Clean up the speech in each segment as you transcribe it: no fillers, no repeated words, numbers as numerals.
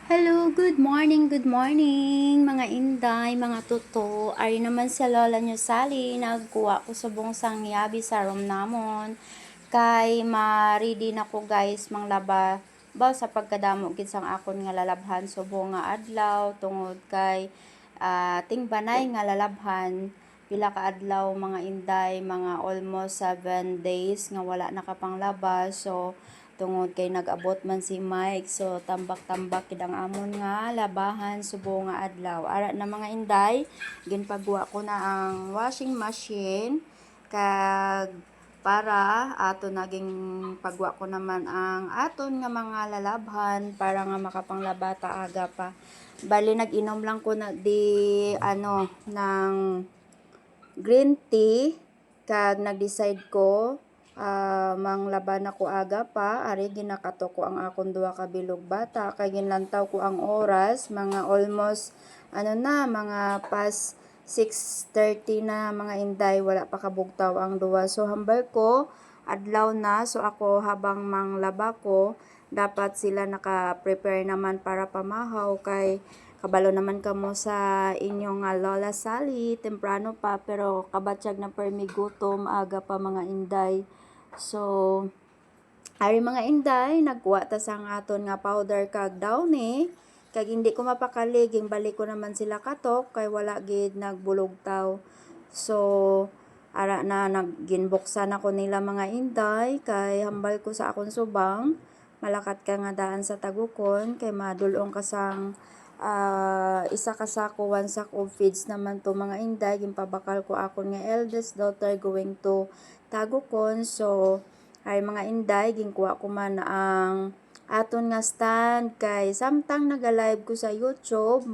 Hello, good morning, mga inday, mga tuto. Ari naman si Lola nyo Sally, nagkuha ko sa bungsang yabi sa room namon. Kay ma-ready na ko guys, manglaba ba sa pagkadamo gid sang akon nga lalabhan subo nga adlaw tungod kay ting banay nga lalabhan pila ka adlaw mga inday, mga almost 7 days nga wala nakapanglaba. So tungod kay nag-abot man si Mike, so tambak-tambak kid ang amon nga labahan subo nga adlaw. Ara na mga inday, ginpagwa ko na ang washing machine kag para ato naging pagwa ko naman ang aton nga mga lalabhan para nga makapanglabata aga pa. Bali nag-inom lang ko na di ng green tea kag nag-decide ko manglaban ako aga pa. Ari ginakato ko ang akong duha ka bilog bata kay ginlantaw ko ang oras mga almost mga pas 6:30 na mga inday, wala pa kabugtaw ang duwa. So hambal ko adlaw na, so ako habang manglaba ko dapat sila naka-prepare naman para pamahaw kay kabalo naman kamo sa inyong Lola Sally, temprano pa pero kabatsyag na permi gutom aga pa mga inday. So ari mga inday, nagkuha ta sang aton nga powder kag downy kag hindi ko mapakali, balik ko naman sila katok kay wala gid nagbulog taw. So ara na nagginbuksan ako nila mga inday kay hambal ko sa akong subang malakat ka nga daan sa tagukon kay madulong ka sang isa ka sako, one sack of feeds naman to mga inday. Ginpabakal ko akon nga eldest daughter going to tagukon. So ay mga inday, ginkuha ko man ang aton nga stand kay samtang naga-live ko sa YouTube,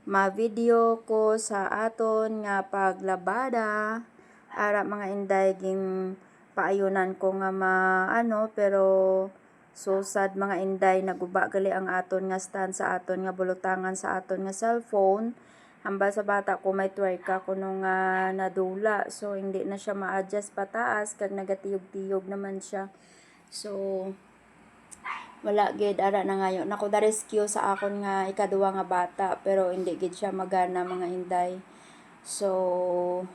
ma-video ko sa aton nga paglabada. Ara mga inday, ging paayunan ko nga pero so sad mga inday, naguba gali ang aton nga stand sa aton nga bulutangan sa aton nga cellphone. Hambal sa bata ko may twerk ako nung nadula, so hindi na siya ma-adjust pataas kag nagatiyog-tiyog naman siya. So wala gid ara na ngayon nako da rescue sa akon nga ikaduha nga bata pero hindi gid siya magana mga inday. So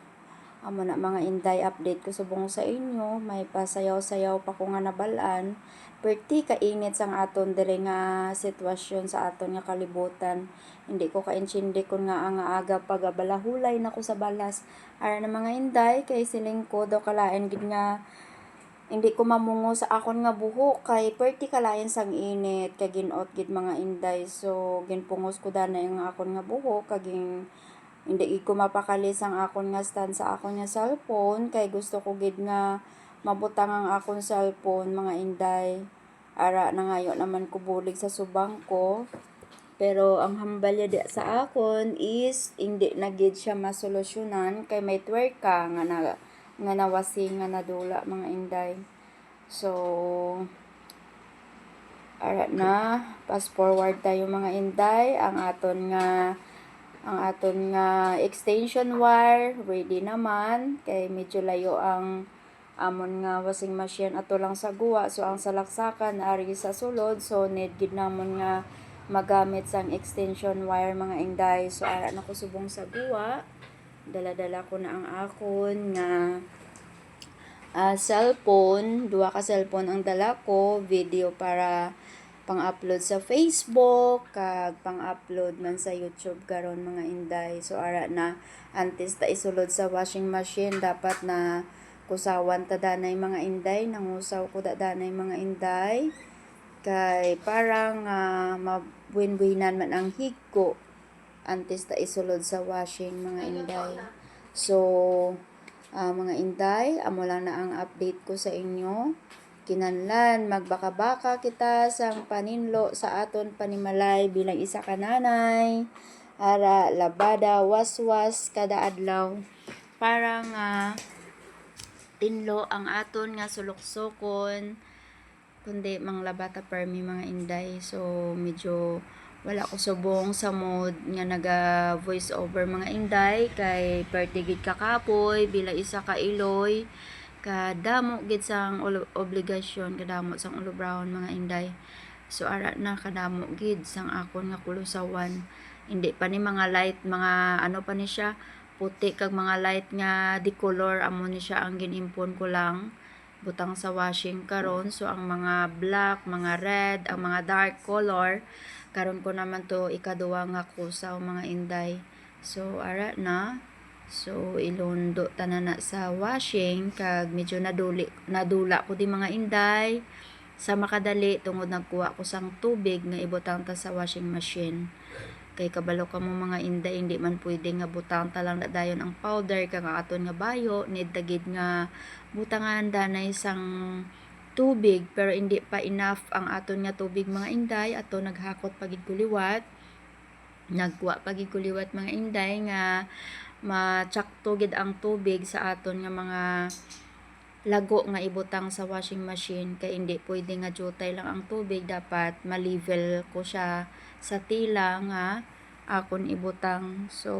amo na mga inday, update ko subong sa inyo, may pasayaw-sayaw pa ko nga nabalaan. Perti kainit sang aton diri nga sitwasyon sa aton nga kalibutan. Hindi ko kaintindi kun nga ang aga pagabalahulay nako sa balas. Ara na mga inday, kay siling ko daw kalain gid nga hindi ko mamungo sa akon nga buhok kay perti kalain sang init kay ginot gid mga inday. So ginpungos ko dana yung akon nga buhok kag hindi ko mapakali sang akon nga stand sa akon nga cellphone kay gusto ko gid nga mabutang ang akon cellphone mga inday. Ara na ngayon naman ko bulig sa subang ko. Pero ang hambalya di sa akon is hindi na gid siya masolusyonan kay may twerka nga nawasi nga nadula mga inday. So ara na, fast forward tayo mga inday. Ang aton nga extension wire ready naman kay medyo layo ang amon nga washing machine ato lang sa guwa. So ang salaksakan ari sa sulod, so need gid namon nga magamit sang extension wire mga inday. So ara na ko subong sa guwa, dala-dala ko na ang akon nga cellphone, duha ka cellphone ang dala ko, video para pang-upload sa Facebook kag pang-upload man sa YouTube karon mga inday. So ara na, antes ta isulod sa washing machine dapat na kusawan ta danay mga inday, nangusaw ko danay mga inday kay parang mabuin-buinan man ang higko antes ta isulod sa washing mga inday. So mga inday, amo lang na ang update ko sa inyo. Kinahanglan magbaka-baka kita sang paninlo sa aton panimalay bilang isa ka nanay. Ara labada waswas kada adlaw para nga tinlo ang aton nga suluksokon kundi manglabata permi mga inday. So medyo wala ko subong sa mode nga naga voice over mga inday kay pertigid kakapoy bila isa ka iloy kadamo gid sang obligasyon, kadamo sang ulo brown mga inday. So ara na kadamo gid sang akon nga kulusawan. Hindi pa ni mga light, mga ano pa ni siya, puti kag mga light nga decolor amo ni siya ang ginimpon ko lang butang sa washing karon. So ang mga black, mga red, ang mga dark color karon ko naman to ikaduwa nga kusaw mga inday. So ara na. So ilondo tanan na sa washing kag medyo nadula ko di mga inday sa makadali tungod nagkuha ko sang tubig nga ibutang ta sa washing machine. Kay kabalo ka mo mga inday, hindi man pwede nga butang ta lang na dayon ang powder kag aton nga bayo, need tagid nga butangan danay sang tubig pero hindi pa enough ang aton nga tubig mga inday. Ato naghakot pagid kuliwat, nagkuha pagid kuliwat mga inday nga matsakto gid ang tubig sa aton nga mga lago nga ibutang sa washing machine. Kay hindi pwede nga jutay lang ang tubig, dapat ma-level ko siya sa tila nga akon ibutang. So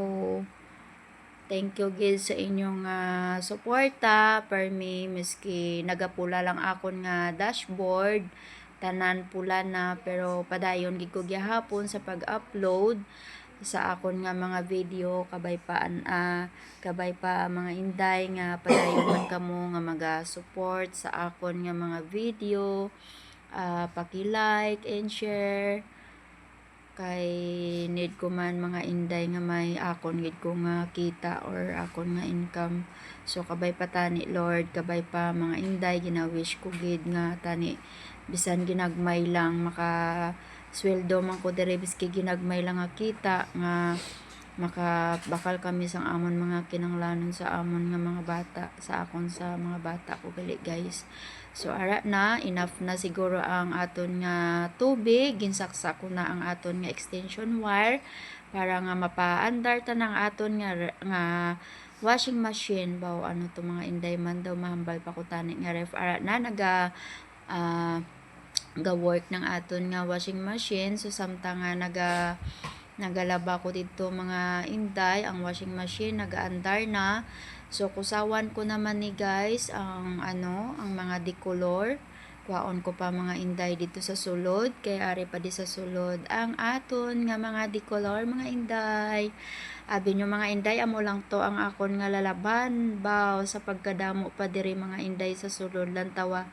thank you gid sa inyong suporta permi miski nagapula lang akon nga dashboard, tanan pula na pero padayon gid ko gyapon sa pag-upload sa akon nga mga video kabay pa mga inday nga padayon man kamo nga maga-support sa akon nga mga video. Paki-like and share kay need ko man mga inday nga may akon gid ko nga kita or akon nga income. So kabay pa tani Lord, kabay pa mga inday, gina-wish ko gid nga tani bisan ginagmay lang maka sweldo man ko diri biski ginagmay lang nga kita nga makabakal kami sang amon mga kinanglanon sa amon nga mga bata, sa akon sa mga bata ko gali guys. So ara na, enough na siguro ang aton nga tubig, ginsaksak ko na ang aton nga extension wire para nga mapaandar ta ng aton nga washing machine. Baw ano to mga inday man daw mahambal pa ko tani nga ref. Ara na ga-work ng aton nga washing machine. So samtang nga nagalaba ko dito mga inday, ang washing machine nagaandar na. So kusawan ko naman ni guys ang ang mga decolor. Kuhaon ko pa mga inday dito sa sulod, kay ari pa di sa sulod ang aton nga mga decolor mga inday. Abi nyo mga inday, amo lang to ang akon nga lalaban baw sa pagkadamo pa diri mga inday sa sulod lang tawa.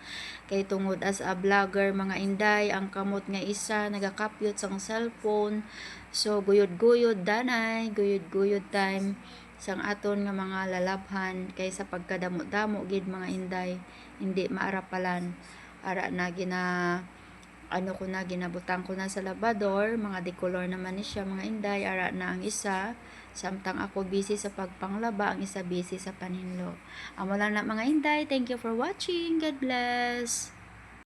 Kay tungod as a vlogger mga inday, ang kamot nga isa nagakapyot sang cellphone. So guyod-guyod danay, guyod-guyod time sang aton nga mga lalabhan kay sa pagkadamo-damo gid mga inday, hindi maarapalan. Ara na ginabutang ko na sa labador, mga decolor naman ni siya mga inday. Ara na ang isa, samtang ako busy sa pagpanglaba, ang isa busy sa paninlo. Amo lang na mga inday, thank you for watching, God bless.